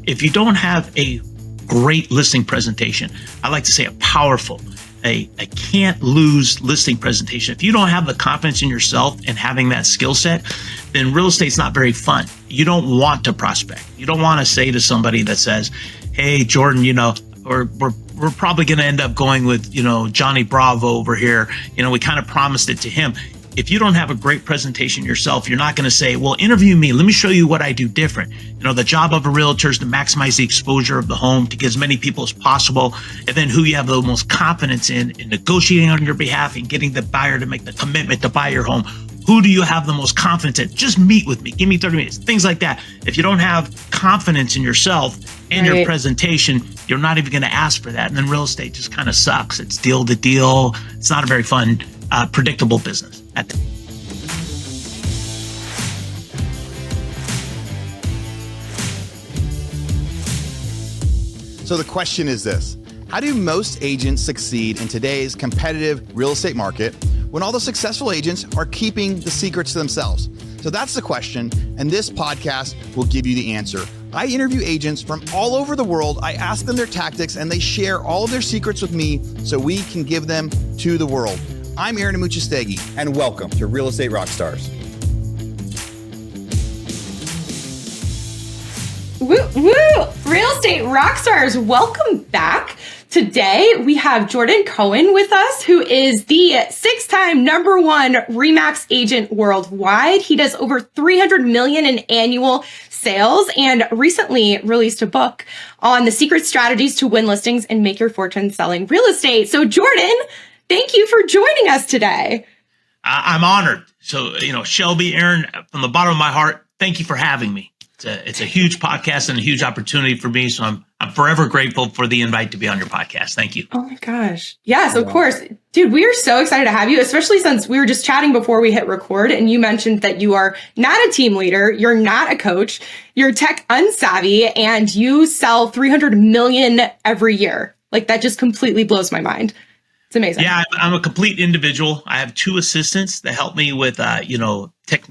if you don't have a great listing presentation, I like to say a powerful, a can't lose listing presentation. If you don't have the confidence in yourself and having that skill set, then real estate's not very fun. You don't want to prospect. You don't want to say to somebody that says, hey, Jordan, or we're probably going to end up going with, Johnny Bravo over here. We kind of promised it to him. If you don't have a great presentation yourself, you're not going to say, well, interview me. Let me show you what I do different. The job of a realtor is to maximize the exposure of the home to get as many people as possible. And then who you have the most confidence in negotiating on your behalf and getting the buyer to make the commitment to buy your home. Who do you have the most confidence in? Just meet with me. Give me 30 minutes. Things like that. If you don't have confidence in yourself and your presentation, you're not even going to ask for that. And then real estate just kind of sucks. It's deal to deal. It's not a very fun, predictable business. So the question is this: how do most agents succeed in today's competitive real estate market when all the successful agents are keeping the secrets to themselves? So that's the question, and this podcast will give you the answer. I interview agents from all over the world. I ask them their tactics, and they share all of their secrets with me so we can give them to the world. I'm Aaron Amuchastegui, and welcome to Real Estate Rockstars. Woo, woo! Real Estate Rockstars, welcome back. Today, we have Jordan Cohen with us, who is the 6-time #1 RE/MAX agent worldwide. He does over $300 million in annual sales and recently released a book on the secret strategies to win listings and make your fortune selling real estate. So Jordan, thank you for joining us today. I'm honored. So, Shelby, Aaron, from the bottom of my heart, thank you for having me. It's a huge podcast and a huge opportunity for me. So I'm forever grateful for the invite to be on your podcast. Thank you. Oh my gosh. Yes, of course. Dude, we are so excited to have you, especially since we were just chatting before we hit record and you mentioned that you are not a team leader. You're not a coach. You're tech unsavvy and you sell 300 million every year. Like that just completely blows my mind. It's amazing. Yeah, I'm a complete individual. I have 2 assistants that help me with,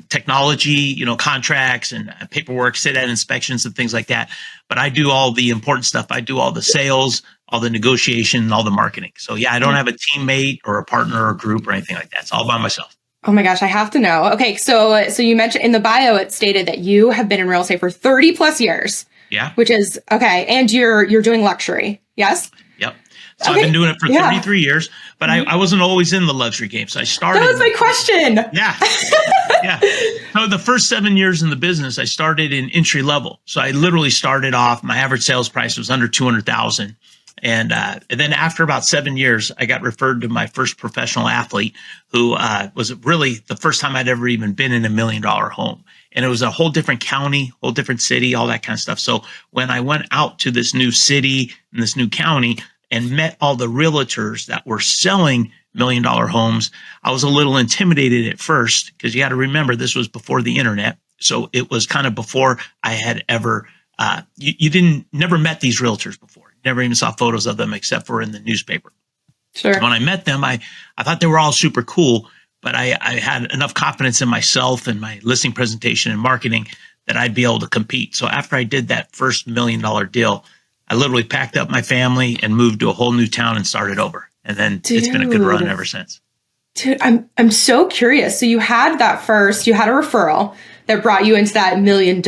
technology, contracts and paperwork, sit-at inspections and things like that. But I do all the important stuff. I do all the sales, all the negotiation, and all the marketing. So yeah, I don't have a teammate or a partner or a group or anything like that. It's all by myself. Oh my gosh, I have to know. Okay, so you mentioned in the bio, it stated that you have been in real estate for 30 plus years. Yeah. Which is, okay, and you're doing luxury, yes? Yep. So I've been doing it for 33 years, but I wasn't always in the luxury game. So I started. That was my question. Yeah. Yeah. So the first 7 years in the business, I started in entry level. So I literally started off, my average sales price was under 200,000. And then after about 7 years, I got referred to my first professional athlete who was really the first time I'd ever even been in $1 million home. And it was a whole different county, whole different city, all that kind of stuff. So when I went out to this new city and this new county and met all the realtors that were selling $1 million homes, I was a little intimidated at first because you got to remember this was before the internet. So it was kind of before I had ever, never met these realtors before. Never even saw photos of them except for in the newspaper. Sure. When I met them, I thought they were all super cool, but I had enough confidence in myself and my listing presentation and marketing that I'd be able to compete. So after I did that first $1 million deal, I literally packed up my family and moved to a whole new town and started over. And then it's been a good run ever since. Dude, I'm so curious. So you had a referral that brought you into that $1 million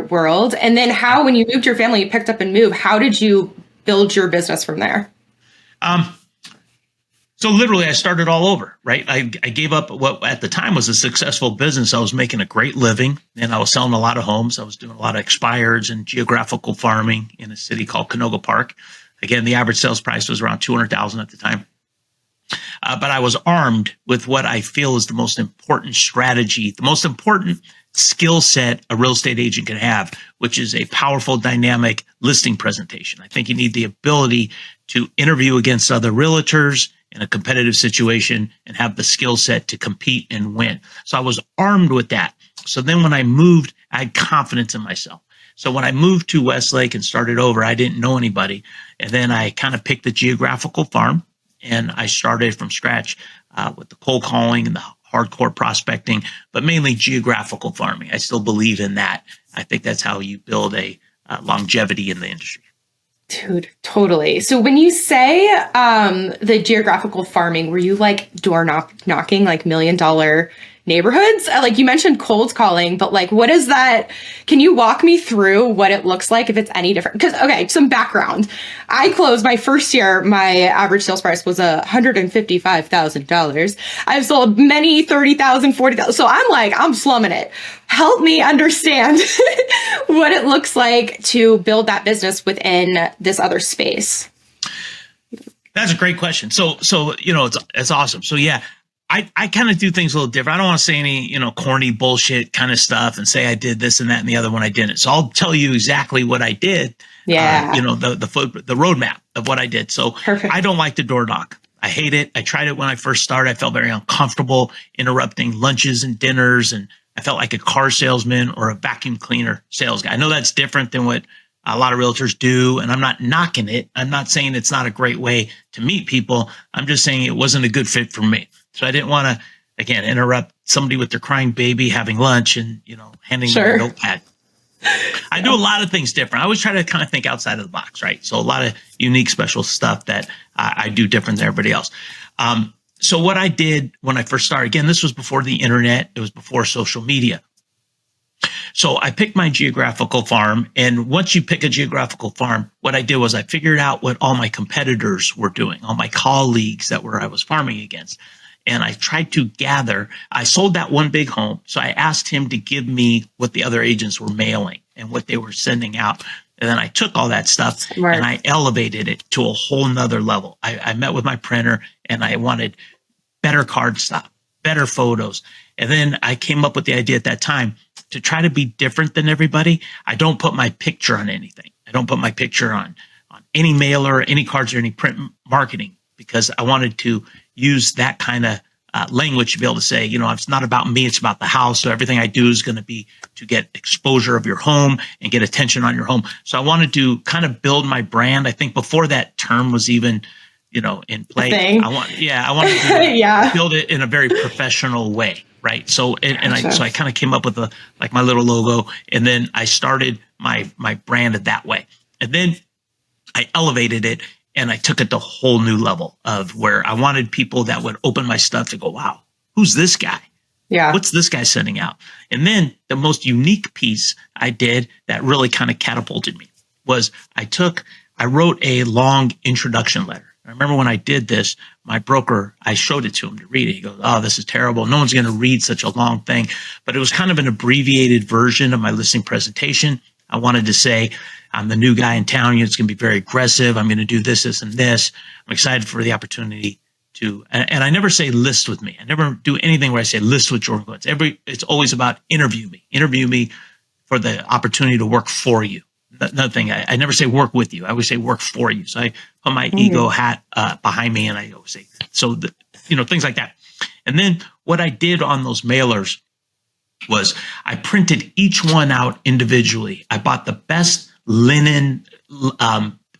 world. And then when you moved your family, you picked up and moved, how did you build your business from there? So literally I started all over, right? I gave up what at the time was a successful business. I was making a great living and I was selling a lot of homes. I was doing a lot of expireds and geographical farming in a city called Canoga Park. Again, the average sales price was around 200,000 at the time. But I was armed with what I feel is the most important strategy, the most important skill set a real estate agent can have, which is a powerful, dynamic listing presentation. I think you need the ability to interview against other realtors in a competitive situation and have the skill set to compete and win. So I was armed with that. So then when I moved, I had confidence in myself. So when I moved to Westlake and started over, I didn't know anybody. And then I kind of picked the geographical farm and I started from scratch with the cold calling and the hardcore prospecting, but mainly geographical farming. I still believe in that. I think that's how you build a longevity in the industry. Dude, totally. So when you say the geographical farming, were you like door knocking like $1 million neighborhoods? Like you mentioned cold calling, but like what is that? Can you walk me through what it looks like if it's any different? Because, okay, some background. I closed my first year, my average sales price was $155,000. I've sold many 30,000, 40,000. So I'm slumming it. Help me understand what it looks like to build that business within this other space. That's a great question. So it's awesome. So yeah, I kind of do things a little different. I don't want to say any, corny bullshit kind of stuff and say I did this and that and the other one I didn't. So I'll tell you exactly what I did. Yeah. The roadmap of what I did. So Perfect. I don't like to door knock. I hate it. I tried it when I first started. I felt very uncomfortable interrupting lunches and dinners, and I felt like a car salesman or a vacuum cleaner sales guy. I know that's different than what a lot of realtors do, and I'm not knocking it. I'm not saying it's not a great way to meet people. I'm just saying it wasn't a good fit for me. So I didn't want to, again, interrupt somebody with their crying baby having lunch and, handing them a notepad. I do a lot of things different. I always try to kind of think outside of the box, right? So a lot of unique, special stuff that I do different than everybody else. So what I did when I first started, again, this was before the internet. It was before social media. So I picked my geographical farm. And once you pick a geographical farm, what I did was I figured out what all my competitors were doing, all my colleagues that I was farming against. And I tried to gather, I sold that one big home. So I asked him to give me what the other agents were mailing and what they were sending out. And then I took all that stuff and I elevated it to a whole nother level. I met with my printer and I wanted better card stock, better photos. And then I came up with the idea at that time to try to be different than everybody. I don't put my picture on anything. I don't put my picture on any mailer, any cards, or any print marketing, because I wanted to use that kind of language to be able to say, it's not about me, it's about the house. So everything I do is going to be to get exposure of your home and get attention on your home. So I wanted to kind of build my brand. I think before that term was even, in play, I wanted to build it in a very professional way. Right. So, I kind of came up with my little logo, and then I started my brand that way. And then I elevated it and I took it to a whole new level of where I wanted people that would open my stuff to go, wow, who's this guy? Yeah. What's this guy sending out? And then the most unique piece I did that really kind of catapulted me was I wrote a long introduction letter. I remember when I did this, my broker, I showed it to him to read it. He goes, oh, this is terrible. No one's going to read such a long thing. But it was kind of an abbreviated version of my listing presentation. I wanted to say, I'm the new guy in town. It's going to be very aggressive. I'm going to do this, this, and this. I'm excited for the opportunity to, and I never say list with me. I never do anything where I say list with Jordan Cohen. It's always about interview me for the opportunity to work for you. Another thing, I never say work with you. I always say work for you. So I put my ego hat behind me and I always say, things like that. And then what I did on those mailers was I printed each one out individually. I bought the best linen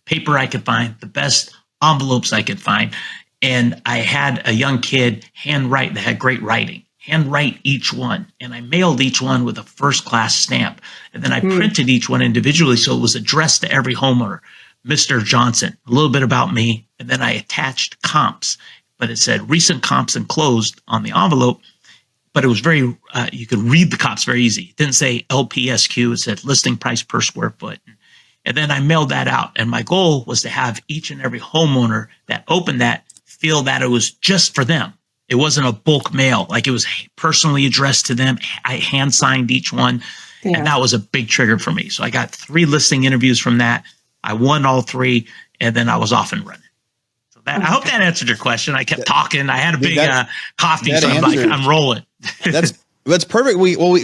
paper I could find, the best envelopes I could find. And I had a young kid handwrite that had great writing. Handwrite each one. And I mailed each one with a first-class stamp. And then I printed each one individually so it was addressed to every homeowner. Mr. Johnson, a little bit about me. And then I attached comps. But it said recent comps enclosed on the envelope. But it was very, you could read the comps very easy. It didn't say LPSQ. It said listing price per square foot. And then I mailed that out. And my goal was to have each and every homeowner that opened that feel that it was just for them. It wasn't a bulk mail. Like it was personally addressed to them. I hand signed each one. Yeah. And that was a big trigger for me. So I got 3 listing interviews from that. I won all 3 and then I was off and running. So that, I hope that answered your question. I kept talking. I had a big coffee. So I'm rolling. That's perfect.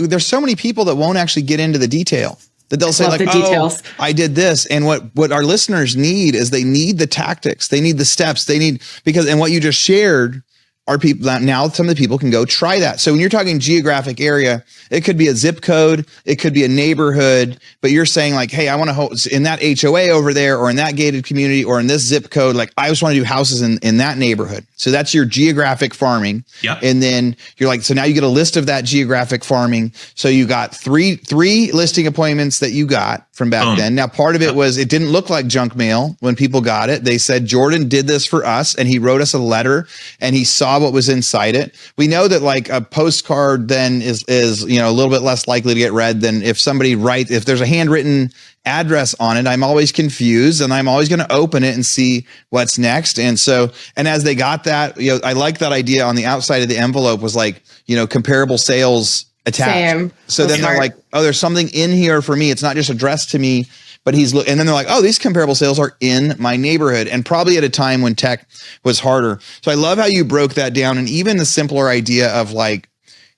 There's so many people that won't actually get into the detail. That they'll say like, oh, I did this. And what our listeners need is they need the tactics. They need the steps. And what you just shared are people now some of the people can go try that. So when you're talking geographic area, it could be a zip code, it could be a neighborhood, but you're saying like, hey, I want to host in that HOA over there, or in that gated community, or in this zip code. Like I just want to do houses in that neighborhood. So that's your geographic farming. Yep. And then you're like, so now you get a list of that geographic farming. So you got three listing appointments that you got from back then. Now, part of it was, it didn't look like junk mail when people got it. They said, Jordan did this for us, and he wrote us a letter, and he saw what was inside it. We know that like a postcard then is a little bit less likely to get read than if somebody writes, if there's a handwritten address on it. I'm always confused, and I'm always going to open it and see what's next. And as they got that, I like that idea on the outside of the envelope was like, comparable sales attached. Same. So That's then they're smart. like, oh, there's something in here for me. It's not just addressed to me, but and then they're like, oh, these comparable sales are in my neighborhood, and probably at a time when tech was harder. So I love how you broke that down. And even the simpler idea of like,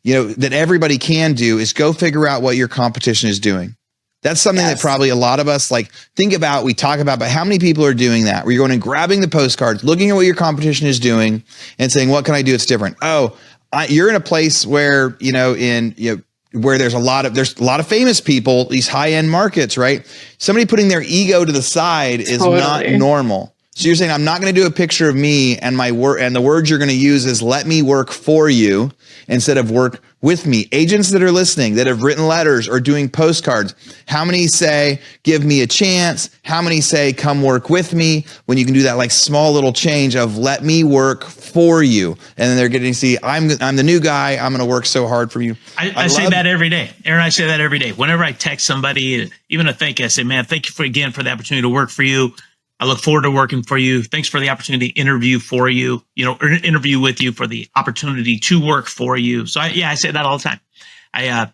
that everybody can do is go figure out what your competition is doing. That's something that probably a lot of us we talk about, but how many people are doing that? Where you're going and grabbing the postcards, looking at what your competition is doing and saying, what can I do? It's different. Oh, you're in a place where, where there's a lot of famous people, these high end markets, right? Somebody putting their ego to the side is not normal. So you're saying, I'm not going to do a picture of me and my work, and the words you're going to use is let me work for you instead of work with me. Agents that are listening, that have written letters or doing postcards, how many say, give me a chance? How many say, come work with me? When you can do that like small little change of let me work for you. And then they're getting to see, I'm the new guy. I'm going to work so hard for you. I say that every day. Aaron, I say that every day. Whenever I text somebody, even a thank you, I say, man, thank you again for the opportunity to work for you. I look forward to working for you. Thanks for the opportunity to interview for you, or interview with you, for the opportunity to work for you. So I say that all the time. I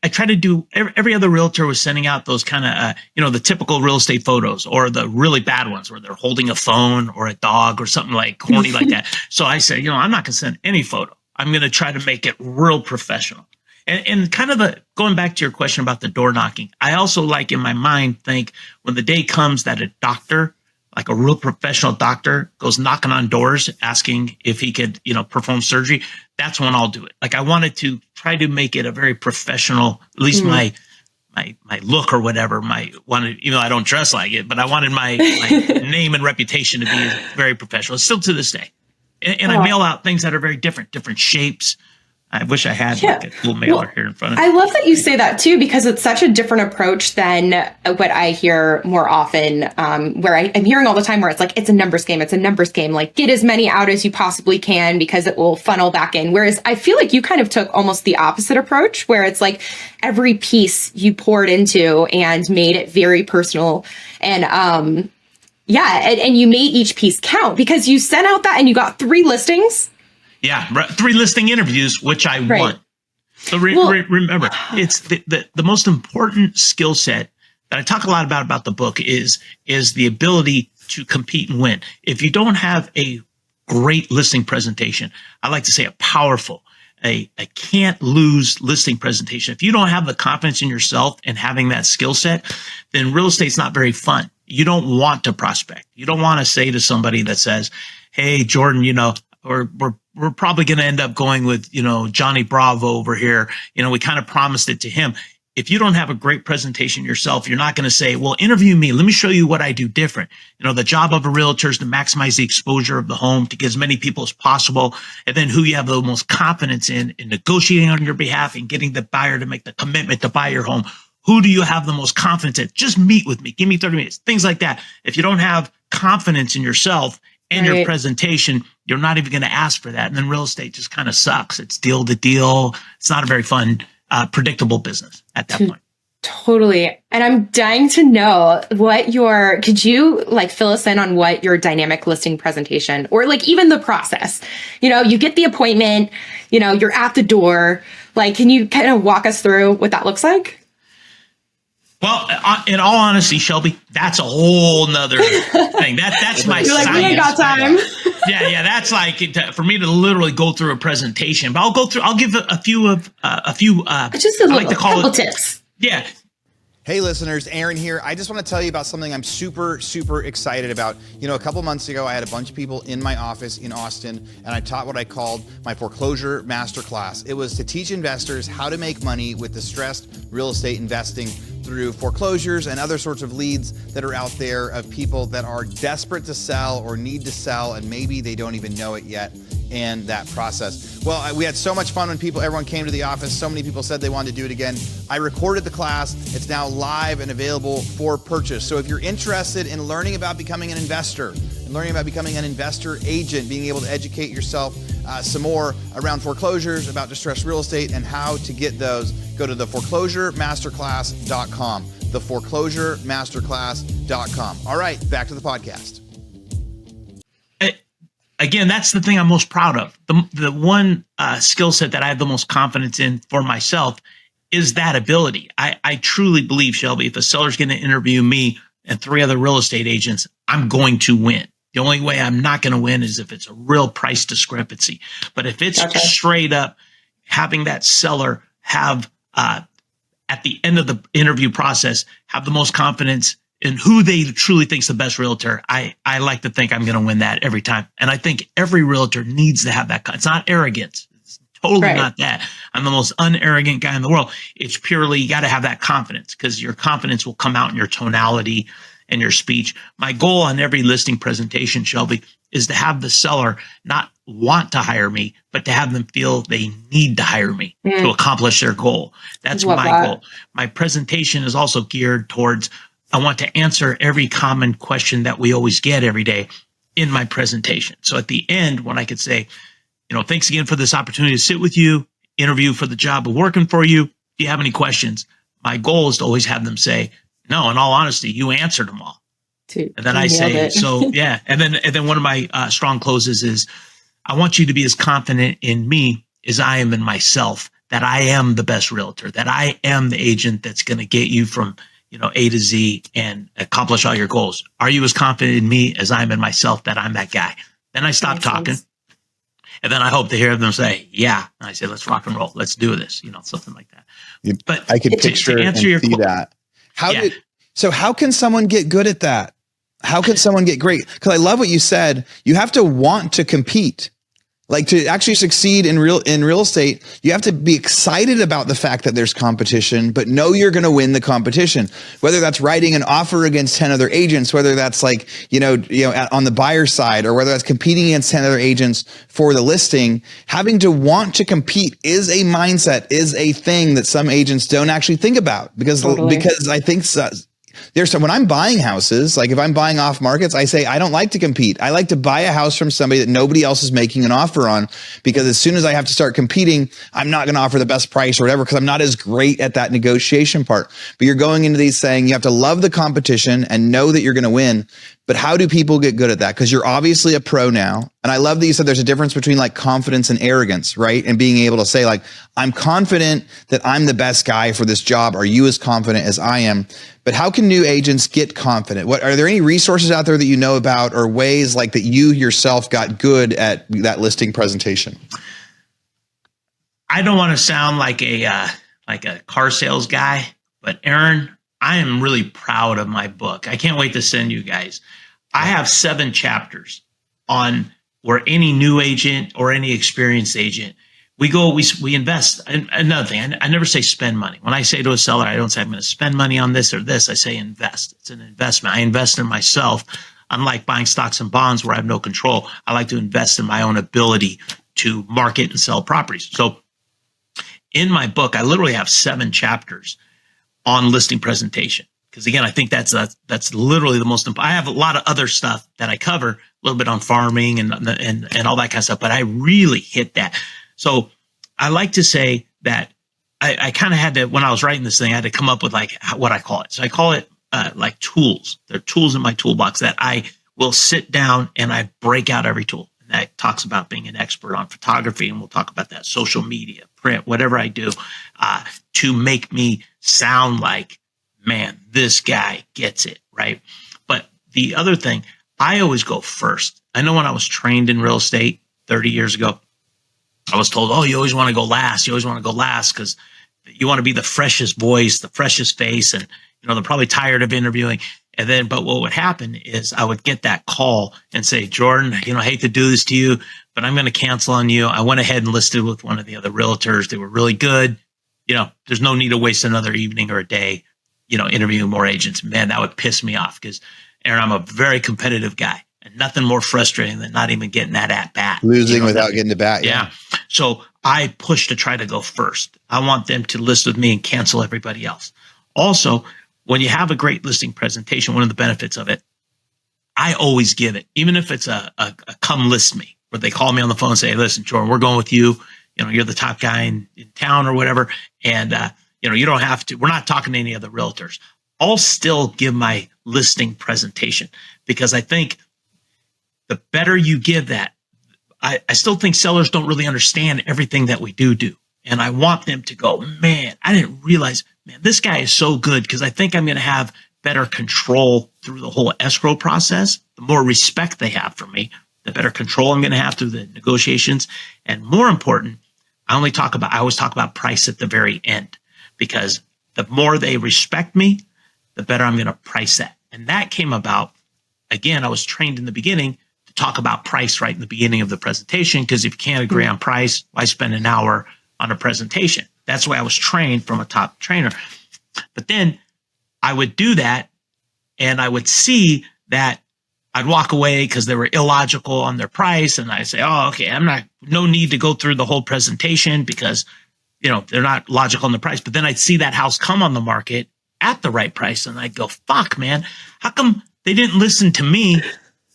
try to do, every other realtor was sending out those kind of, the typical real estate photos, or the really bad ones where they're holding a phone or a dog or something like corny like that. So I say, I'm not going to send any photo. I'm going to try to make it real professional. And kind of going back to your question about the door knocking, I also in my mind think when the day comes that a doctor, like a real professional doctor, goes knocking on doors asking if he could, perform surgery, that's when I'll do it. Like I wanted to try to make it a very professional, at least my look or whatever, even though I don't dress like it, but I wanted my name and reputation to be very professional. Still to this day. And I mail out things that are very different shapes. I wish I had like a cool mailer here in front of me. I love that you say that too, because it's such a different approach than what I hear more often, where I'm hearing all the time where it's like, it's a numbers game. It's a numbers game. Like get as many out as you possibly can because it will funnel back in. Whereas I feel like you kind of took almost the opposite approach, where it's like every piece you poured into and made it very personal. And, and you made each piece count because you sent out that and you got 3 listings. Yeah, 3 listing interviews, which I won. So remember, it's the most important skill set that I talk a lot about the book is the ability to compete and win. If you don't have a great listing presentation, I like to say a powerful, a can't lose listing presentation. If you don't have the confidence in yourself and having that skill set, then real estate's not very fun. You don't want to prospect. You don't want to say to somebody that says, hey, Jordan, we're probably going to end up going with, Johnny Bravo over here. We kind of promised it to him. If you don't have a great presentation yourself, you're not going to say, well, interview me. Let me show you what I do different. The job of a realtor is to maximize the exposure of the home to get as many people as possible. And then who you have the most confidence in negotiating on your behalf and getting the buyer to make the commitment to buy your home. Who do you have the most confidence in? Just meet with me. Give me 30 minutes. Things like that. If you don't have confidence in yourself and your presentation, you're not even going to ask for that. And then real estate just kind of sucks. It's deal to deal. It's not a very fun, predictable business at that point. Totally. And I'm dying to know could you fill us in on what your dynamic listing presentation, or even the process, you get the appointment, you're at the door, can you kind of walk us through what that looks like? Well, in all honesty, Shelby, that's a whole nother thing. That's my You're science. We ain't got time. Yeah. That's for me to literally go through a presentation. But I'll give a few just a couple tips. Yeah. Hey listeners, Aaron here. I just want to tell you about something I'm super excited about. You know, a couple months ago, I had a bunch of people in my office in Austin, and I taught what I called my Foreclosure Masterclass. It was to teach investors how to make money with distressed real estate investing through foreclosures and other sorts of leads that are out there of people that are desperate to sell or need to sell, and maybe they don't even know it yet. And that process. Well, we had so much fun when everyone came to the office. So many people said they wanted to do it again. I recorded the class. It's now live and available for purchase. So if you're interested in learning about becoming an investor and learning about becoming an investor agent, being able to educate yourself some more around foreclosures, about distressed real estate, and how to get those, go to theforeclosuremasterclass.com. Theforeclosuremasterclass.com. All right, back to the podcast. Again, that's the thing I'm most proud of. The one skill set that I have the most confidence in for myself is that ability. I truly believe, Shelby, if a seller's going to interview me and 3 other real estate agents, I'm going to win. The only way I'm not going to win is if it's a real price discrepancy. But if it's straight up having that seller have, at the end of the interview process, have the most confidence in who they truly think's the best realtor, I like to think I'm going to win that every time. And I think every realtor needs to have that. It's not arrogance. It's totally not that. I'm the most unarrogant guy in the world. It's purely, you got to have that confidence, because your confidence will come out in your tonality and your speech. My goal on every listing presentation, Shelby, is to have the seller not want to hire me, but to have them feel they need to hire me to accomplish their goal. That's my goal. My presentation is also geared towards, I want to answer every common question that we always get every day in my presentation. So at the end, when I could say, you know, thanks again for this opportunity to sit with you, interview for the job of working for you. Do you have any questions? My goal is to always have them say, no, in all honesty, you answered them all. And then I say, so yeah. And then one of my strong closes is, I want you to be as confident in me as I am in myself, that I am the best realtor, that I am the agent that's going to get you from, you know, A to Z and accomplish all your goals. Are you as confident in me as I'm in myself, that I'm that guy? Then I stop talking. And then I hope to hear them say, yeah. And I say, let's rock and roll. Let's do this. You know, something like that. But I could picture and see that. So how can someone get good at that? How can someone get great? Because I love what you said. You have to want to compete. Like, to actually succeed in real estate, you have to be excited about the fact that there's competition, but know you're going to win the competition. Whether that's writing an offer against 10 other agents, whether that's like, you know, on the buyer side, or whether that's competing against 10 other agents for the listing, having to want to compete is a mindset, is a thing that some agents don't actually think about, because I think when I'm buying houses, like if I'm buying off markets, I say, I don't like to compete. I like to buy a house from somebody that nobody else is making an offer on, because as soon as I have to start competing, I'm not going to offer the best price or whatever, because I'm not as great at that negotiation part. But you're going into these saying you have to love the competition and know that you're going to win. But how do people get good at that? Because you're obviously a pro now. And I love that you said there's a difference between like confidence and arrogance, right? And being able to say like, I'm confident that I'm the best guy for this job. Are you as confident as I am? But how can new agents get confident? Are there any resources out there that you know about, or ways like that you yourself got good at that listing presentation? I don't want to sound like a car sales guy, but Aaron, I am really proud of my book. I can't wait to send you guys. I have 7 chapters on where any new agent or any experienced agent, we invest. Another thing, I never say spend money. When I say to a seller, I don't say I'm going to spend money on this or this. I say invest. It's an investment. I invest in myself. Unlike buying stocks and bonds where I have no control, I like to invest in my own ability to market and sell properties. So in my book, I literally have 7 chapters on listing presentation. Because again, I think that's literally the most important. I have a lot of other stuff that I cover, a little bit on farming and all that kind of stuff, but I really hit that. So I like to say that I kind of had to, when I was writing this thing, I had to come up with like what I call it. So I call it like tools. They're tools in my toolbox that I will sit down and I break out every tool. And that talks about being an expert on photography, and we'll talk about that, social media, print, whatever I do, to make me sound like, man, this guy gets it, right? But the other thing, I always go first. I know when I was trained in real estate 30 years ago, I was told, oh, you always want to go last. You always want to go last because you want to be the freshest voice, the freshest face. And, they're probably tired of interviewing. And then, but what would happen is I would get that call and say, Jordan, I hate to do this to you, but I'm going to cancel on you. I went ahead and listed with one of the other realtors. They were really good. There's no need to waste another evening or a day, interviewing more agents. Man, that would piss me off because, Aaron, I'm a very competitive guy and nothing more frustrating than not even getting that at bat. Losing without getting to bat. Yeah. So I push to try to go first. I want them to list with me and cancel everybody else. Also, when you have a great listing presentation, one of the benefits of it, I always give it, even if it's a come list me, where they call me on the phone and say, listen, Jordan, we're going with you. You're the top guy in town or whatever. And, you don't have to, we're not talking to any other realtors. I'll still give my listing presentation because I think the better you give that, I still think sellers don't really understand everything that we do. And I want them to go, man, I didn't realize, man, this guy is so good because I think I'm going to have better control through the whole escrow process. The more respect they have for me, the better control I'm going to have through the negotiations. And more important, I always talk about price at the very end because the more they respect me, the better I'm going to price that. And that came about, again, I was trained in the beginning to talk about price right in the beginning of the presentation because if you can't agree on price, why spend an hour on a presentation? That's why I was trained from a top trainer. But then I would do that and I would see that I'd walk away because they were illogical on their price. And I say, oh, okay, no need to go through the whole presentation because, they're not logical on the price. But then I'd see that house come on the market at the right price. And I'd go, fuck, man, how come they didn't listen to me?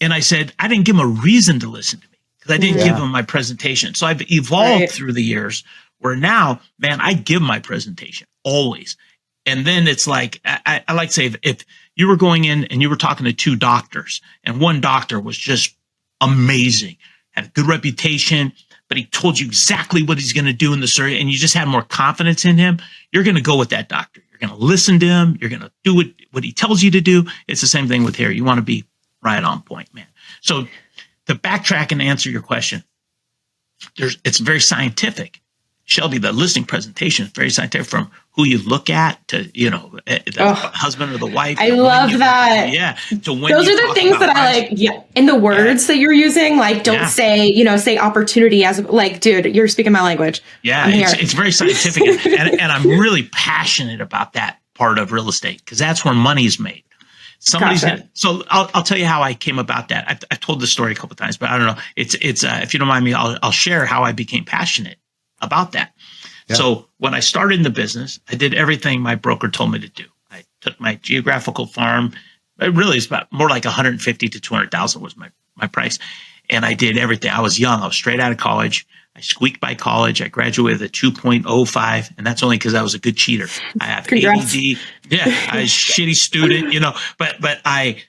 And I said, I didn't give them a reason to listen to me because I didn't give them my presentation. So I've evolved through the years where now, man, I give my presentation always. And then it's like, I like to say, if you were going in and you were talking to two doctors and one doctor was just amazing, had a good reputation, but he told you exactly what he's going to do in the surgery and you just had more confidence in him, you're going to go with that doctor. You're going to listen to him. You're going to do what he tells you to do. It's the same thing with here. You want to be right on point, man. So to backtrack and answer your question, it's very scientific. Shelby, the listing presentation is very scientific from who you look at to, the husband or the wife. I love that. Yeah. So when those are the things that I like. Yeah. And the words that you're using, like, don't say opportunity as like, dude, you're speaking my language. Yeah. It's very scientific. and I'm really passionate about that part of real estate because that's where money's made. So I'll tell you how I came about that. I've told this story a couple of times, but I don't know. It's if you don't mind me, I'll share how I became passionate about that. Yeah. So when I started in the business, I did everything my broker told me to do. I took my geographical farm. It really is about more like 150 to 200,000 was my price. And I did everything. I was young. I was straight out of college. I squeaked by college. I graduated with a 2.05, and that's only because I was a good cheater. I have Congrats. ADD. Yeah, I was a shitty student, but I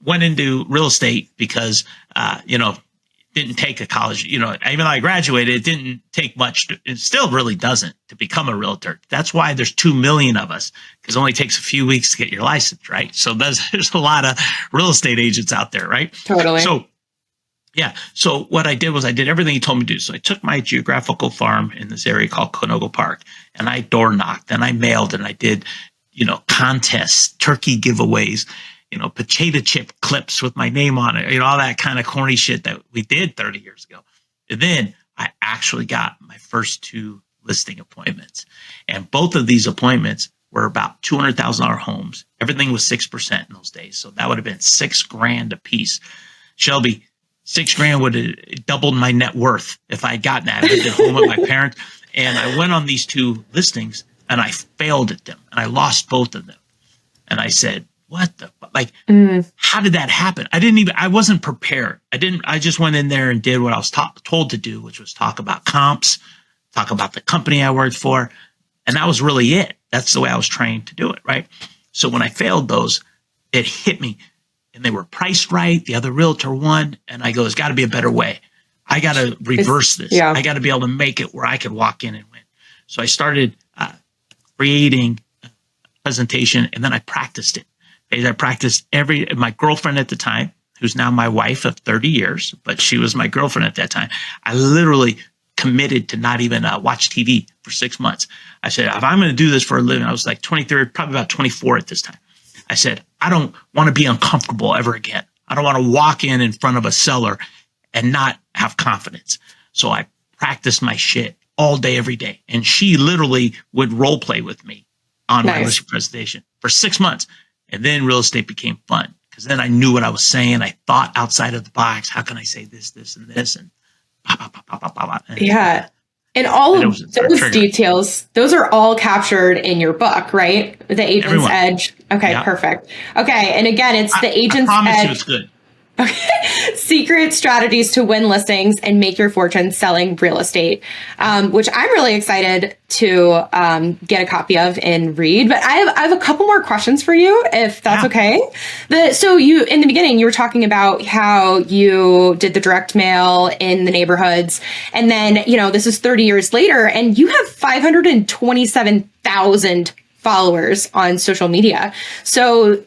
went into real estate because, didn't take a college, even though I graduated, it didn't take much. It still really doesn't to become a realtor. That's why there's 2 million of us because it only takes a few weeks to get your license, right? So there's a lot of real estate agents out there, right? Totally. So, yeah. So what I did was I did everything he told me to do. So I took my geographical farm in this area called Conogo Park and I door knocked and I mailed and I did, contests, turkey giveaways, potato chip clips with my name on it, all that kind of corny shit that we did 30 years ago. And then I actually got my first 2 listing appointments. And both of these appointments were about $200,000 homes. Everything was 6% in those days. So that would have been $6,000 a piece. Shelby, $6,000 would have doubled my net worth if I had gotten that. I lived at home with my parents. And I went on these 2 listings and I failed at them and I lost both of them. And I said, what the, how did that happen? I wasn't prepared. I just went in there and did what I was told to do, which was talk about comps, talk about the company I worked for. And that was really it. That's the way I was trained to do it. Right. So when I failed those, it hit me and they were priced right. The other realtor won. And I go, there's got to be a better way. I got to reverse this. Yeah. I got to be able to make it where I could walk in and win. So I started creating a presentation and then I practiced it. I practiced my girlfriend at the time, who's now my wife of 30 years, but she was my girlfriend at that time. I literally committed to not even watch TV for 6 months. I said, if I'm going to do this for a living, I was like 23, probably about 24 at this time. I said, I don't want to be uncomfortable ever again. I don't want to walk in front of a seller and not have confidence. So I practiced my shit all day, every day. And she literally would role play with me on my listing presentation for 6 months. And then real estate became fun because then I knew what I was saying. I thought outside of the box. How can I say this, this, and this? And yeah. And all of those details, those are all captured in your book, right? The Agent's Edge. Okay, yeah. Perfect. Okay. And again, it's the Agent's Edge. I promise you it's good. Okay. Secret strategies to win listings and make your fortune selling real estate, which I'm really excited to get a copy of and read. But I have a couple more questions for you, if that's okay. So you, in the beginning, you were talking about how you did the direct mail in the neighborhoods. And then, this is 30 years later, and you have 527,000 followers on social media. So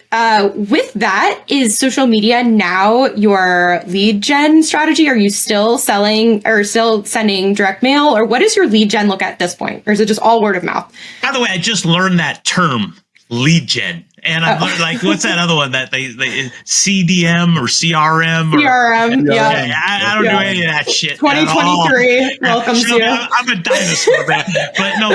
with that, is social media now your lead gen strategy? Are you still selling or still sending direct mail, or what does your lead gen look at this point? Or is it just all word of mouth? By the way, I just learned that term, lead gen. And I'm like, what's that other one that they CDM or CRM? CRM, yeah. I don't do any of that shit. 2023 welcomes you. I'm a dinosaur, man. But no,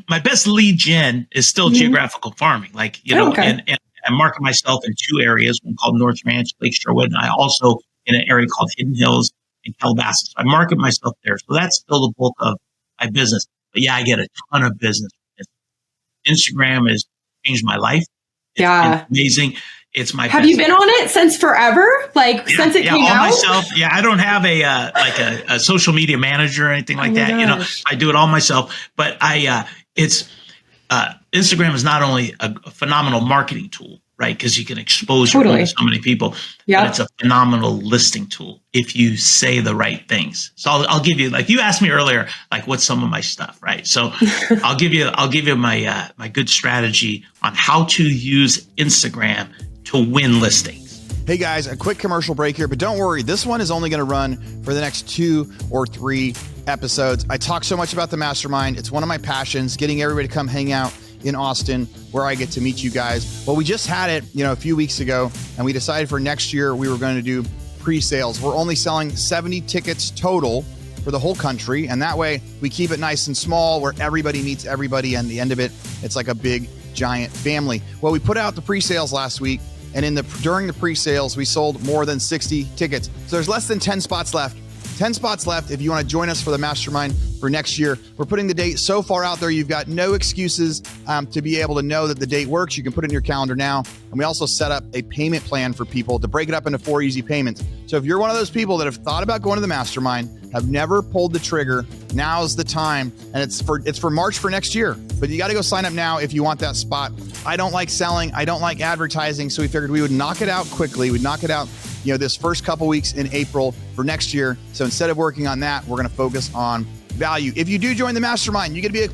my best lead gen is still geographical farming. Like, and I market myself in two areas, one called North Ranch, Lake Sherwood, and I also in an area called Hidden Hills in Calabasas. So I market myself there. So that's still the bulk of my business. But yeah, I get a ton of business. Instagram has changed my life. It's amazing. It's my. Have you been on it since forever? Since it came out? Myself. Yeah, I don't have a social media manager or anything like that. Gosh. I do it all myself. But Instagram is not only a phenomenal marketing tool, right? Because you can expose your to so many people. But it's a phenomenal listing tool if you say the right things. So I'll give you, like you asked me earlier, like what's some of my stuff, right? So I'll give you my my good strategy on how to use Instagram to win listings. Hey guys, a quick commercial break here, but don't worry, this one is only going to run for the next 2 or 3 episodes. I talk so much about the mastermind. It's one of my passions, getting everybody to come hang out in Austin, where I get to meet you guys. Well, we just had it, a few weeks ago, and we decided for next year we were going to do pre-sales. We're only selling 70 tickets total for the whole country, and that way we keep it nice and small, where everybody meets everybody, and at the end of it, it's like a big giant family. Well, we put out the pre-sales last week, and during the pre-sales, we sold more than 60 tickets. So there's less than 10 spots left. 10 spots left if you want to join us for the mastermind for next year. We're putting the date so far out there, you've got no excuses to be able to know that the date works. You can put it in your calendar now. And we also set up a payment plan for people to break it up into 4 easy payments. So if you're one of those people that have thought about going to the mastermind, have never pulled the trigger, now's the time. And it's for March for next year. But you got to go sign up now if you want that spot. I don't like selling. I don't like advertising. So we figured we would knock it out quickly. We'd knock it out this first couple weeks in April for next year. So instead of working on that, we're going to focus on value. If you do join the mastermind, you get to be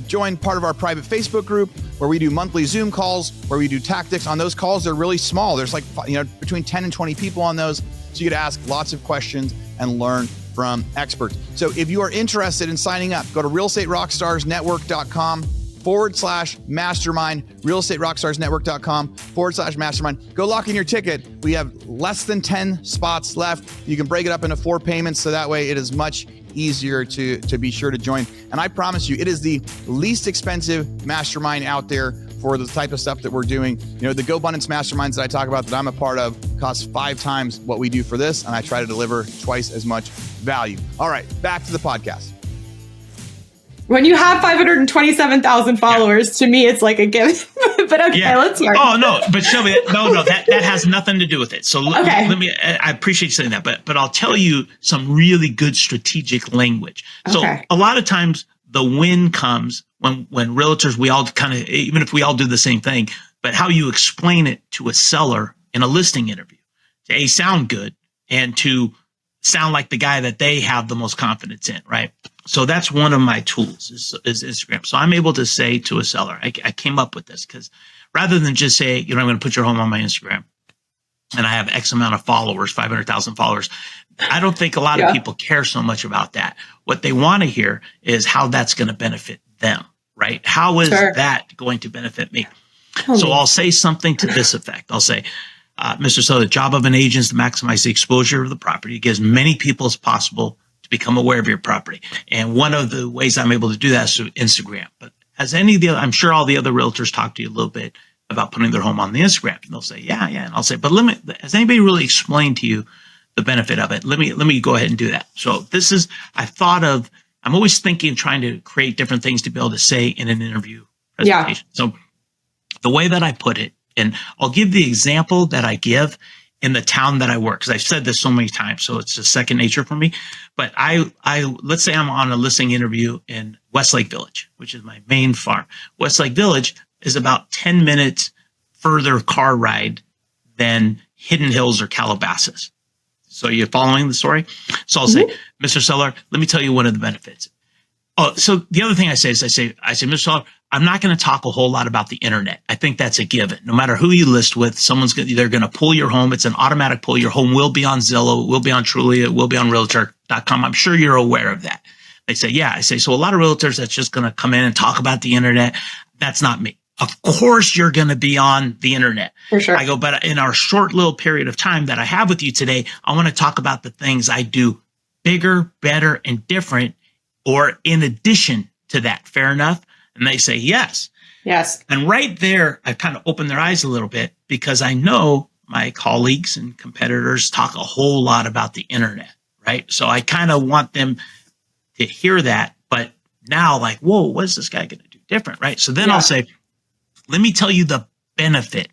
join part of our private Facebook group where we do monthly Zoom calls, where we do tactics. On those calls, they're really small. There's between 10 and 20 people on those. So you get to ask lots of questions and learn from experts. So if you are interested in signing up, go to realestaterockstarsnetwork.com/mastermind, realestaterockstarsnetwork.com/mastermind. Go lock in your ticket. We have less than 10 spots left. You can break it up into 4 payments, so that way it is much easier to be sure to join. And I promise you, it is the least expensive mastermind out there for the type of stuff that we're doing. The GoBundance masterminds that I talk about that I'm a part of cost 5 times what we do for this, and I try to deliver twice as much value. All right, back to the podcast. When you have 527,000 followers, to me, it's like a gift. But okay, let's hear it. Oh, no, but Shelby, no, that has nothing to do with it. So let me, I appreciate you saying that, but I'll tell you some really good strategic language. So a lot of times the win comes when realtors, we all kind of, even if we all do the same thing, but how you explain it to a seller in a listing interview to A, sound good, and to sound like the guy that they have the most confidence in, right? So that's one of my tools is Instagram. So I'm able to say to a seller, I came up with this because rather than just say, I'm going to put your home on my Instagram, and I have X amount of followers, 500,000 followers. I don't think a lot of people care so much about that. What they want to hear is how that's going to benefit them, right? How is that going to benefit me? So I'll say something to this effect. I'll say, Mr. So the job of an agent is to maximize the exposure of the property, get as many people as possible to become aware of your property. And one of the ways I'm able to do that is through Instagram. But as any of the other, I'm sure all the other realtors talk to you a little bit about putting their home on the Instagram. And they'll say, yeah. And I'll say, but has anybody really explained to you the benefit of it? Let me go ahead and do that. So I'm always thinking, trying to create different things to be able to say in an interview presentation. So the way that I put it, and I'll give the example that I give in the town that I work, because I've said this so many times, so it's just second nature for me. But let's say I'm on a listing interview in Westlake Village, which is my main farm. Westlake Village is about 10 minutes further car ride than Hidden Hills or Calabasas. So you're following the story? So I'll say, Mr. Seller, let me tell you one of the benefits. Oh, so the other thing I say is, Mr. Seller, I'm not going to talk a whole lot about the internet. I think that's a given. No matter who you list with, they're going to pull your home. It's an automatic pull. Your home will be on Zillow, it will be on Trulia, it will be on Realtor.com. I'm sure you're aware of that. They say, yeah. I say, so a lot of realtors that's just going to come in and talk about the internet. That's not me. Of course, you're going to be on the internet. For sure. I go, but in our short little period of time that I have with you today, I want to talk about the things I do bigger, better, and different, or in addition to that. Fair enough? And they say, yes. Yes. And right there, I kind of opened their eyes a little bit, because I know my colleagues and competitors talk a whole lot about the internet, right? So I kind of want them to hear that, but now like, whoa, what is this guy going to do different, right? So then I'll say, let me tell you the benefit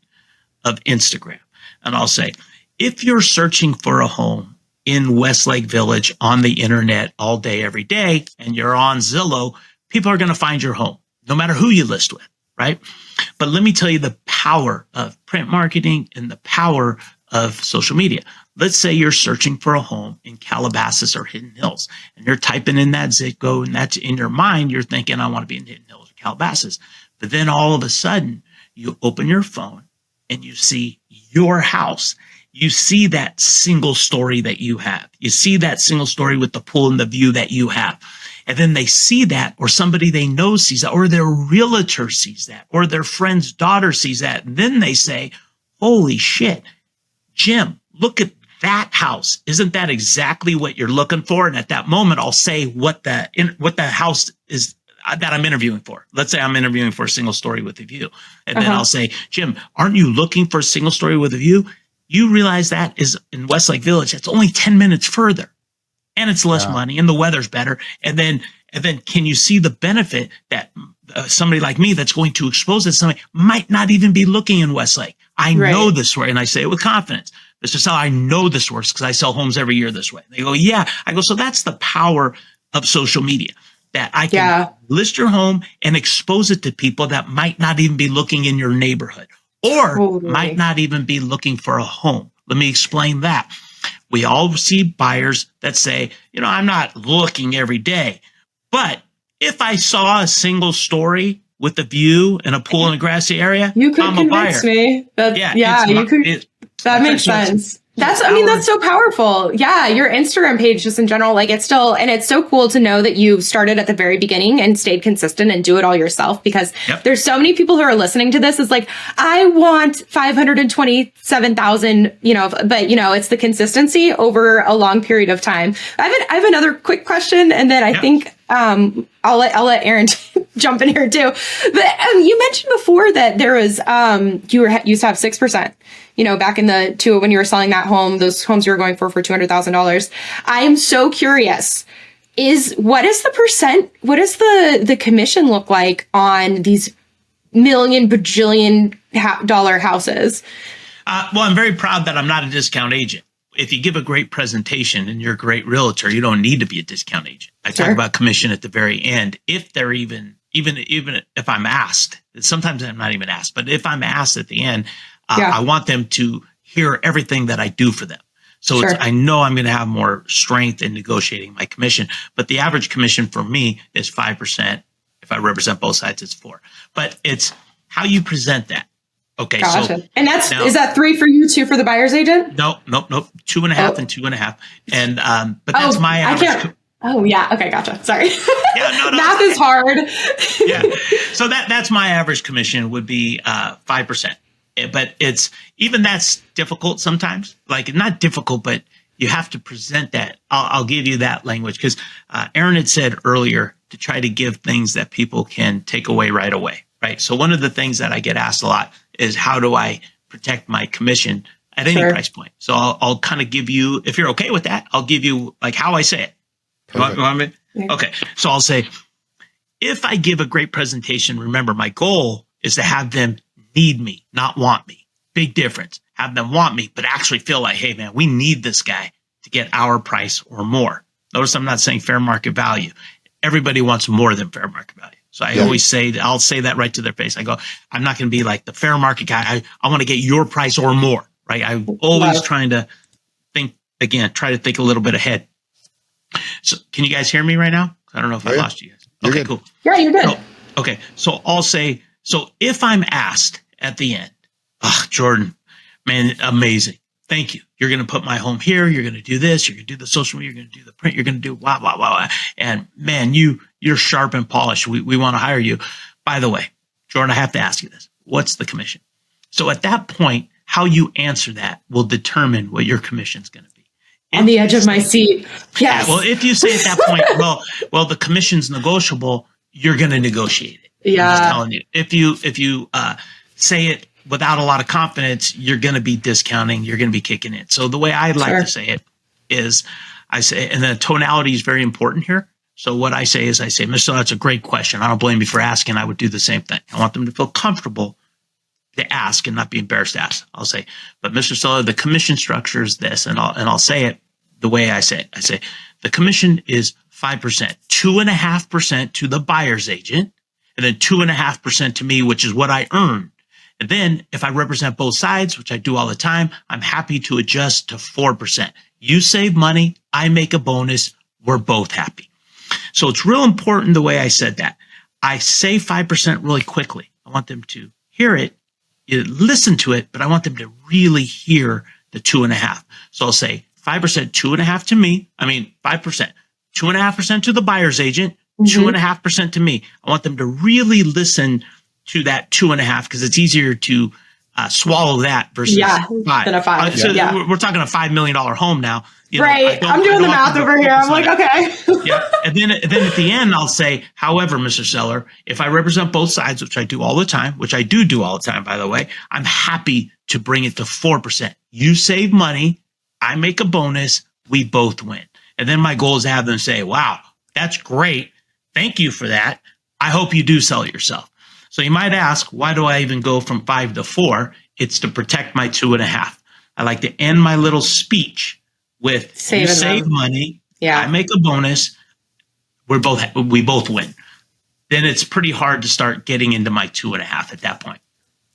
of Instagram. And I'll say, if you're searching for a home in Westlake Village on the internet all day, every day, and you're on Zillow, people are going to find your home, no matter who you list with, right? But let me tell you the power of print marketing and the power of social media. Let's say you're searching for a home in Calabasas or Hidden Hills, and you're typing in that zip code, and that's in your mind, you're thinking, I want to be in Hidden Hills or Calabasas. But then all of a sudden, you open your phone and you see your house. You see that single story that you have. You see that single story with the pool and the view that you have. And then they see that, or somebody they know sees that, or their realtor sees that, or their friend's daughter sees that. And then they say, holy shit, Jim, look at that house. Isn't that exactly what you're looking for? And at that moment, I'll say what the house is that I'm interviewing for. Let's say I'm interviewing for a single story with a view. And then I'll say, Jim, aren't you looking for a single story with a view? You realize that is in Westlake Village. It's only 10 minutes further, and it's less money, and the weather's better. And then can you see the benefit that somebody like me that's going to expose it, somebody might not even be looking in Westlake. I know this way. And I say it with confidence. Mr. Seller, I know this works because I sell homes every year this way. They go, yeah. I go, so that's the power of social media, that I can list your home and expose it to people that might not even be looking in your neighborhood, or might not even be looking for a home. Let me explain that. We all see buyers that say, I'm not looking every day, but if I saw a single story with a view and a pool in a grassy area, you could I'm convince a buyer. Me. That makes sense. That's so powerful. Yeah. Your Instagram page just in general, it's so cool to know that you started at the very beginning and stayed consistent and do it all yourself, because there's so many people who are listening to this is like, I want 527,000, but it's the consistency over a long period of time. I have another quick question, and then I think, I'll let Aaron jump in here too. But you mentioned before that there was you used to have 6%. Back in when you were selling that home, those homes you were going for $200,000. I am so curious. What is the percent? What does the commission look like on these million bajillion dollar houses? Well, I'm very proud that I'm not a discount agent. If you give a great presentation and you're a great realtor, you don't need to be a discount agent. I talk about commission at the very end. If they're even if I'm asked, sometimes I'm not even asked, but if I'm asked at the end, I want them to hear everything that I do for them. So I know I'm going to have more strength in negotiating my commission, but the average commission for me is 5%. If I represent both sides, it's 4%. But it's how you present that. Okay. Gotcha. So And now, is that 3 for you, 2 for the buyer's agent? nope. 2.5 and 2.5. And, but that's my I average. can't. Oh yeah. Okay. Gotcha. Sorry. Yeah, no, Math is hard. Yeah. So that's my average commission would be 5%. But even that's difficult sometimes. Like, not difficult, but you have to present that. I'll give you that language because Aaron had said earlier to try to give things that people can take away right away. Right. So one of the things that I get asked a lot is, how do I protect my commission at any price point? So I'll kind of give you, if you're okay with that, I'll give you like how I say it. Okay. So I'll say, if I give a great presentation, remember, my goal is to have them need me, not want me. Big difference. Have them want me, but actually feel like, hey, man, we need this guy to get our price or more. Notice I'm not saying fair market value. Everybody wants more than fair market value. So I always say, I'll say that right to their face. I go, I'm not going to be like the fair market guy. I want to get your price or more, right? I'm always trying to think, again, try to think a little bit ahead. So can you guys hear me right now? I don't know if I lost you guys. Okay, cool. Yeah, you're good. Okay. So I'll say, so if I'm asked at the end, Jordan, man, amazing. Thank you. You're going to put my home here. You're going to do this. You're going to do the social media. You're going to do the print. You're going to do blah, blah, blah, blah. And man, you're sharp and polished. We want to hire you. By the way, Jordan, I have to ask you this. What's the commission? So at that point, how you answer that will determine what your commission is going to be. On the edge of my seat. Yes. Well, if you say at that point, well, the commission's negotiable, you're going to negotiate it. Yeah. I'm just telling you. If you say it without a lot of confidence, you're going to be discounting. You're going to be kicking it. So the way I like to say it is, I say, and the tonality is very important here. So what I say is, Mr. That's a great question. I don't blame you for asking. I would do the same thing. I want them to feel comfortable to ask and not be embarrassed to ask. I'll say, but Mr. Stallone, the commission structure is this, and I'll say it the way I say it. I say the commission is 5%, 2.5% to the buyer's agent, and then 2.5% to me, which is what I earn. And then if I represent both sides, which I do all the time, I'm happy to adjust to 4%. You save money, I make a bonus, we're both happy. So it's real important the way I said that. I say 5% really quickly. I want them to hear it, listen to it, but I want them to really hear the 2.5. So I'll say 5%, 2.5 to me. 5%, 2.5% to the buyer's agent, 2.5% to me. I want them to really listen to that 2.5 because it's easier to swallow that versus than a 5. So we're talking a $5 million home now. Right. I'm doing the math over here. I'm like, okay. Yeah. And then at the end, I'll say, however, Mr. Seller, if I represent both sides, which I do all the time, by the way, I'm happy to bring it to 4%. You save money. I make a bonus. We both win. And then my goal is to have them say, wow, that's great. Thank you for that. I hope you do sell it yourself. So you might ask, why do I even go from 5 to 4? It's to protect my 2.5. I like to end my little speech with you save money. Yeah. I make a bonus. We both win. Then it's pretty hard to start getting into my 2.5 at that point.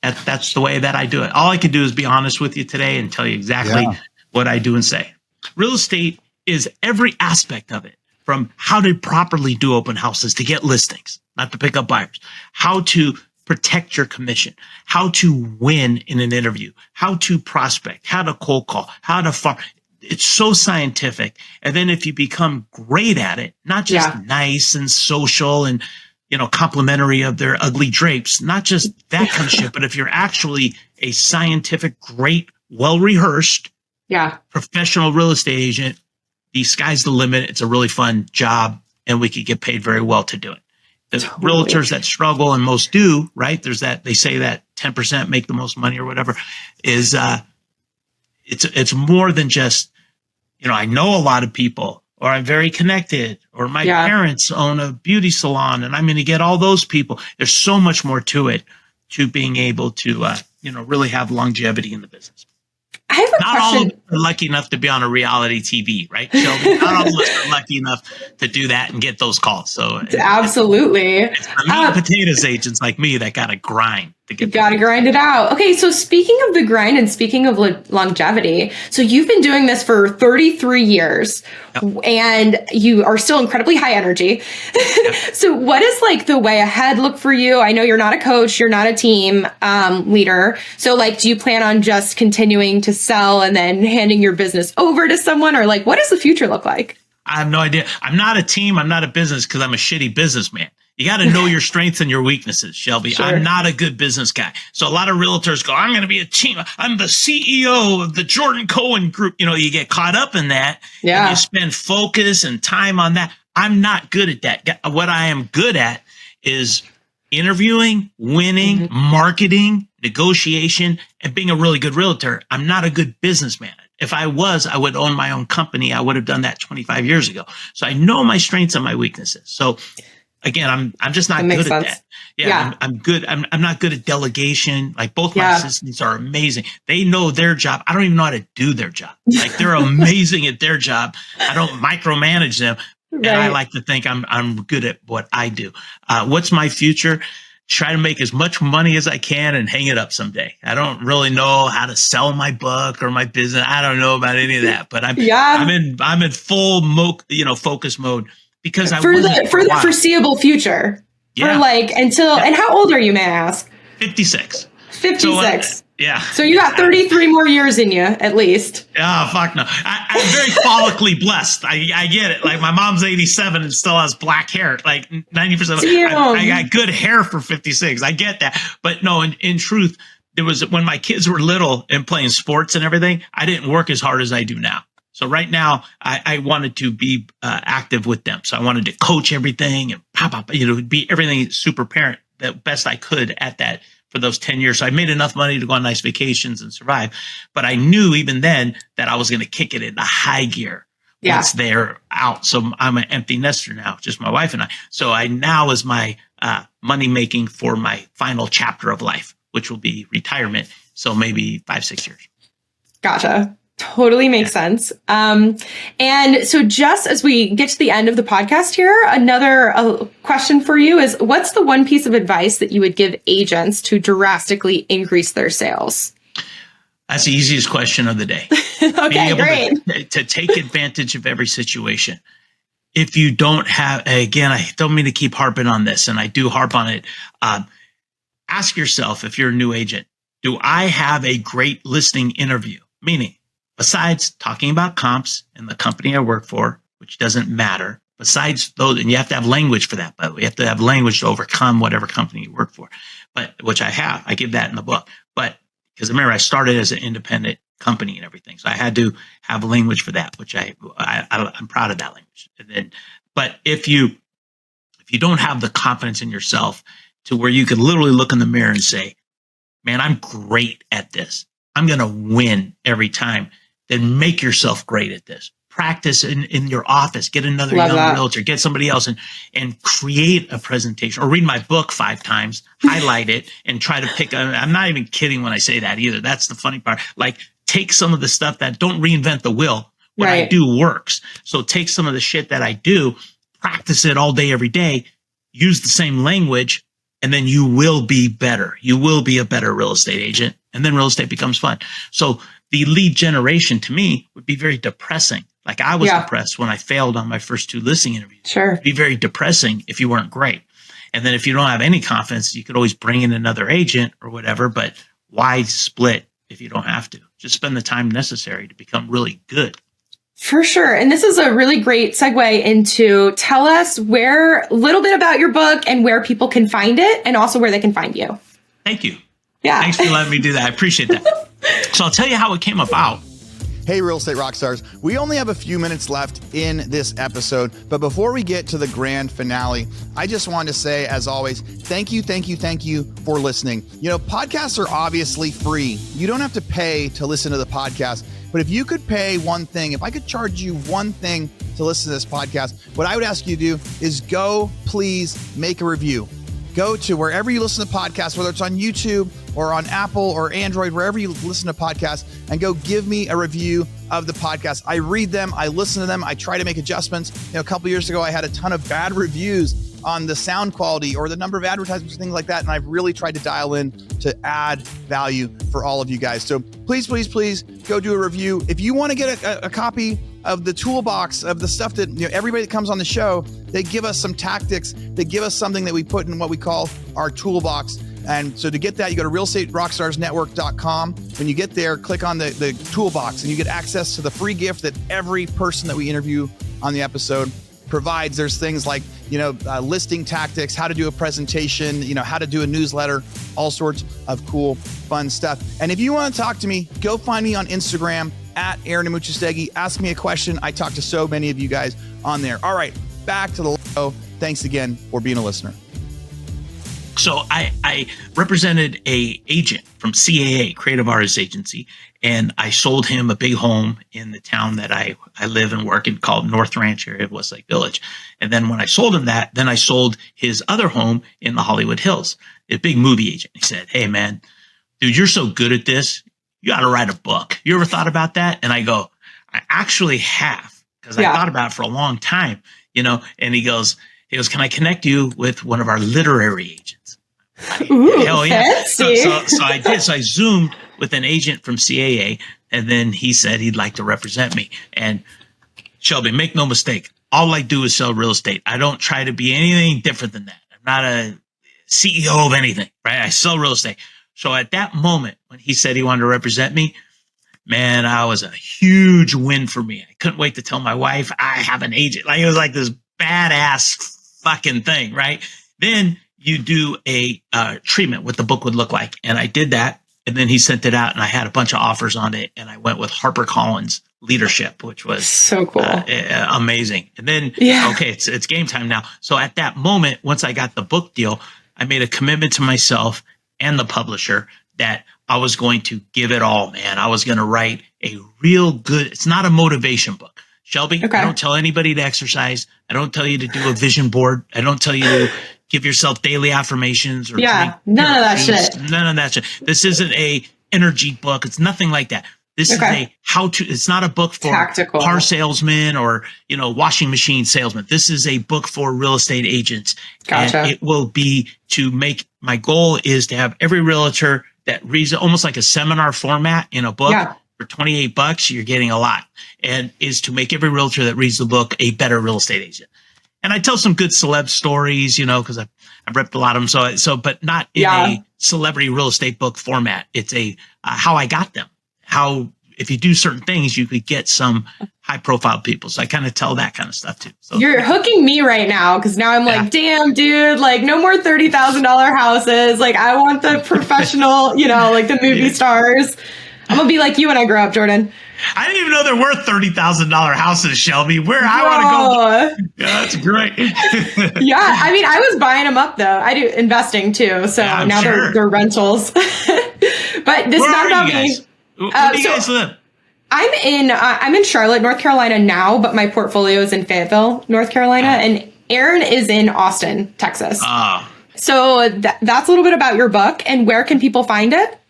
That's the way that I do it. All I can do is be honest with you today and tell you exactly what I do and say. Real estate is every aspect of it, from how to properly do open houses to get listings, not to pick up buyers, how to protect your commission, how to win in an interview, how to prospect, how to cold call, how to farm. It's so scientific. And then if you become great at it, not just nice and social and, complimentary of their ugly drapes, not just that kind of shit, but if you're actually a scientific, great, well-rehearsed, professional real estate agent, the sky's the limit. It's a really fun job and we could get paid very well to do it. The realtors that struggle, and most do, right? There's that, they say that 10% make the most money or whatever, is it's more than just, I know a lot of people, or I'm very connected, or my parents own a beauty salon and I'm going to get all those people. There's so much more to it, to being able to, really have longevity in the business. I have a Not question. all of us are lucky enough to be on a reality TV, right, Shelby? Not all of us are lucky enough to do that and get those calls. So Absolutely. it's the meat and potatoes agents like me that got to grind. to You get got to grind it out. Okay, so speaking of the grind and speaking of longevity, so you've been doing this for 33 years and you are still incredibly high energy. So what is like the way ahead look for you? I know you're not a coach, you're not a team leader. So like, do you plan on just continuing to sell and then handing your business over to someone, or like, what does the future look like? I have no idea. I'm not a team. I'm not a business because I'm a shitty businessman. You got to know your strengths and your weaknesses, Shelby. Sure. I'm not a good business guy. So a lot of realtors go, I'm going to be a team. I'm the CEO of the Jordan Cohen group. You know, you get caught up in that. Yeah. And you spend focus and time on that. I'm not good at that. What I am good at is interviewing, winning, marketing, negotiation, and being a really good realtor. I'm not a good businessman. If I was, I would own my own company. I would have done that 25 years ago. So I know my strengths and my weaknesses. So again, I'm just not good at that. Yeah. I'm good. I'm not good at delegation. Like both my assistants are amazing. They know their job. I don't even know how to do their job. Like they're amazing at their job. I don't micromanage them. Right. And I like to think I'm good at what I do. What's my future? Try to make as much money as I can and hang it up someday. I don't really know how to sell my book or my business. I don't know about any of that, but I'm in full focus mode because for the foreseeable future. Yeah. For like until and how old are you, may I ask? 56. 56. Yeah. So you got 33 more years in you, at least. Oh, fuck no. I'm very follically blessed. I get it. Like my mom's 87 and still has black hair. Like 90%. I got good hair for 56. I get that. But no, in truth, there was when my kids were little and playing sports and everything, I didn't work as hard as I do now. So right now, I wanted to be active with them. So I wanted to coach everything and be everything super parent the best I could at that. For those 10 years. So I made enough money to go on nice vacations and survive. But I knew even then that I was going to kick it into high gear once they're out. So I'm an empty nester now, just my wife and I. So I now is my money making for my final chapter of life, which will be retirement. So maybe 5-6 years. Gotcha. Totally makes sense. And so just as we get to the end of the podcast here, another question for you is, what's the one piece of advice that you would give agents to drastically increase their sales? That's the easiest question of the day. Okay, great. To take advantage of every situation. If you don't have, again, I don't mean to keep harping on this, and I do harp on it. Ask yourself, if you're a new agent, do I have a great listing interview? Meaning, besides talking about comps and the company I work for, which doesn't matter, besides those, and you have to have language for that, by the way, you have to have language to overcome whatever company you work for, but which I have. I give that in the book. But because remember, I started as an independent company and everything. So I had to have language for that, which I'm proud of that language. And then, but if you don't have the confidence in yourself to where you can literally look in the mirror and say, man, I'm great at this. I'm going to win every time. Then make yourself great at this. Practice in your office. Get another young realtor. Get somebody else and create a presentation. Or read my book 5 times, highlight it, and try to pick. I'm not even kidding when I say that either. That's the funny part. Like, take some of the stuff that don't reinvent the wheel. What I do works. So take some of the shit that I do, practice it all day, every day, use the same language, and then you will be better. You will be a better real estate agent. And then real estate becomes fun. So the lead generation to me would be very depressing. Like I was depressed when I failed on my first 2 listing interviews. Sure. It'd be very depressing if you weren't great. And then if you don't have any confidence, you could always bring in another agent or whatever, but why split if you don't have to? Just spend the time necessary to become really good. For sure. And this is a really great segue into tell us a little bit about your book and where people can find it and also where they can find you. Thank you. Yeah. Thanks for letting me do that. I appreciate that. So I'll tell you how it came about. Hey, Real Estate Rockstars. We only have a few minutes left in this episode, but before we get to the grand finale, I just wanted to say, as always, thank you for listening. You know, podcasts are obviously free. You don't have to pay to listen to the podcast, but if you could pay one thing, if I could charge you one thing to listen to this podcast, what I would ask you to do is go, please, make a review. Go to wherever you listen to podcasts, whether it's on YouTube or on Apple or Android, wherever you listen to podcasts, and go give me a review of the podcast. I read them, I listen to them, I try to make adjustments. You know, a couple years ago, I had a ton of bad reviews on the sound quality or the number of advertisements and things like that. And I've really tried to dial in to add value for all of you guys. So please, please, please go do a review. If you want to get a copy of the toolbox of the stuff that, everybody that comes on the show, they give us some tactics. They give us something that we put in what we call our toolbox. And so to get that, you go to realestaterockstarsnetwork.com. When you get there, click on the toolbox and you get access to the free gift that every person that we interview on the episode provides. There's things like, listing tactics, how to do a presentation, how to do a newsletter, all sorts of cool, fun stuff. And if you want to talk to me, go find me on Instagram at Aaron Amuchastegui. Ask me a question. I talk to so many of you guys on there. All right, back to the show. Thanks again for being a listener. So I represented a agent from CAA, Creative Artists Agency, and I sold him a big home in the town that I live and work in called North Ranch area of Westlake Village. And then when I sold him that, then I sold his other home in the Hollywood Hills, a big movie agent. He said, "Hey man, dude, you're so good at this. You got to write a book. You ever thought about that?" And I go, "I actually have, because I thought about it for a long time, And he goes, "Can I connect you with one of our literary agents?" Ooh, hell yeah. So fancy. I did. So I Zoomed with an agent from CAA, and then he said he'd like to represent me. And Shelby, make no mistake, all I do is sell real estate. I don't try to be anything different than that. I'm not a CEO of anything, right? I sell real estate. So at that moment, when he said he wanted to represent me, man, I was a huge win for me. I couldn't wait to tell my wife I have an agent. Like, it was like this badass fucking thing, right? Then you do a treatment, what the book would look like. And I did that. And then he sent it out and I had a bunch of offers on it. And I went with HarperCollins Leadership, which was so cool. Amazing. And then, okay, it's game time now. So at that moment, once I got the book deal, I made a commitment to myself and the publisher that I was going to give it all, man. I was going to write a real good, it's not a motivation book. Shelby, I don't tell anybody to exercise. I don't tell you to do a vision board. I don't tell you to give yourself daily affirmations or none of that shit. None of that shit. This isn't a energy book. It's nothing like that. This is a how to, it's not a book for tactical car salesmen or, washing machine salesmen. This is a book for real estate agents. Gotcha. And it will be to make, my goal is to have every realtor that reads it almost like a seminar format in a book. Yeah. For $28, you're getting a lot, and is to make every realtor that reads the book a better real estate agent. And I tell some good celeb stories, because I've repped a lot of them. So, but not in a celebrity real estate book format. It's a how I got them. How if you do certain things, you could get some high profile people. So I kind of tell that kind of stuff too. So you're hooking me right now because now I'm like, damn, dude, like no more $30,000 houses. Like I want the professional, like the movie stars. I'm gonna be like you when I grow up, Jordan. I didn't even know there were $30,000 houses, Shelby. Where I want to go. Yeah, that's great. Yeah, I mean, I was buying them up though. I do investing too, so now they're rentals. But this is not about me. Where do you guys live? I'm in Charlotte, North Carolina now, but my portfolio is in Fayetteville, North Carolina, and Aaron is in Austin, Texas. So that's a little bit about your book, and where can people find it?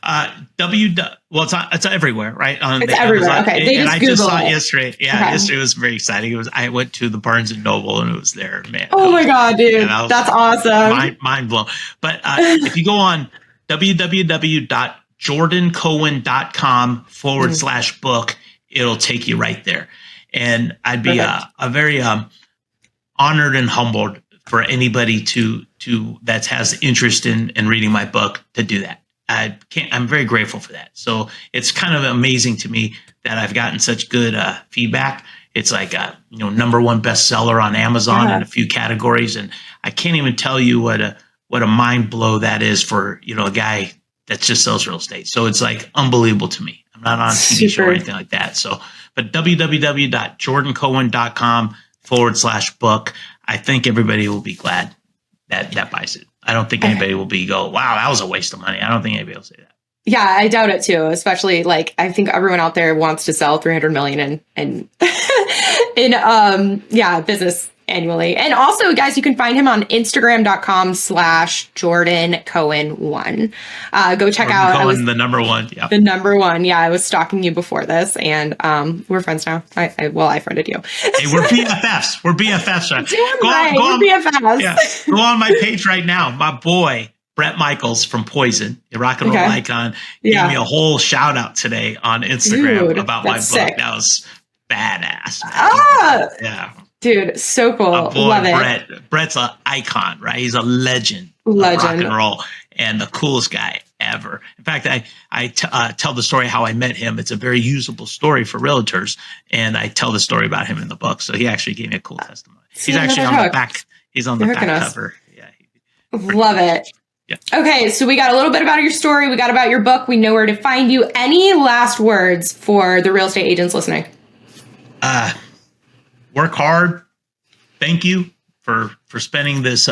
It's everywhere, right? It's everywhere. Amazon. Okay. And I just saw it yesterday. Yeah, yesterday was very exciting. I went to the Barnes and Noble and it was there, man. Oh my God, dude. That's awesome. Mind blown. But if you go on www.jordancohen.com/book, it'll take you right there. And I'd be a very honored and humbled for anybody to that has interest in reading my book to do that. I'm very grateful for that. So it's kind of amazing to me that I've gotten such good feedback. It's like #1 bestseller on Amazon in a few categories, and I can't even tell you what a mind blow that is for a guy that just sells real estate. So it's like unbelievable to me. I'm not on a TV show or anything like that. So, but www.jordancohen.com/book. I think everybody will be glad that buys it. I don't think anybody will wow, that was a waste of money. I don't think anybody will say that. Yeah, I doubt it too. Especially I think everyone out there wants to sell $300 million in business annually. And also, guys, you can find him on Instagram.com/JordanCohen1. Go check out. Cohen, the number one. Yeah. The number one. Yeah, I was stalking you before this, and we're friends now. I friended you. Hey, we're BFFs. We're BFFs. Right? We're BFFs. Yeah, go on my page right now. My boy, Brett Michaels from Poison, the rock and roll icon, gave me a whole shout out today on Instagram about my book. Sick. That was badass. Yeah. Dude, so cool. My boy, Love it. Brett's an icon, right? He's a legend of rock and roll and the coolest guy ever. In fact, I tell the story how I met him. It's a very usable story for realtors, and I tell the story about him in the book. So he actually gave me a cool testimony. He's actually on the back. He's on the back cover. Yeah. Love it. Yeah. Okay, so we got a little bit about your story. We got about your book. We know where to find you. Any last words for the real estate agents listening? Work hard. Thank you for spending this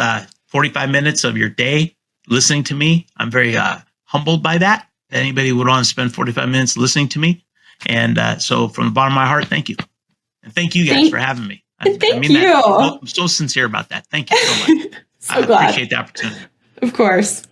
45 minutes of your day listening to me. I'm very humbled by that. Anybody would want to spend 45 minutes listening to me. And so from the bottom of my heart, thank you. And thank you guys for having me. I mean you. I'm so sincere about that. Thank you so much. So glad. Appreciate the opportunity. Of course.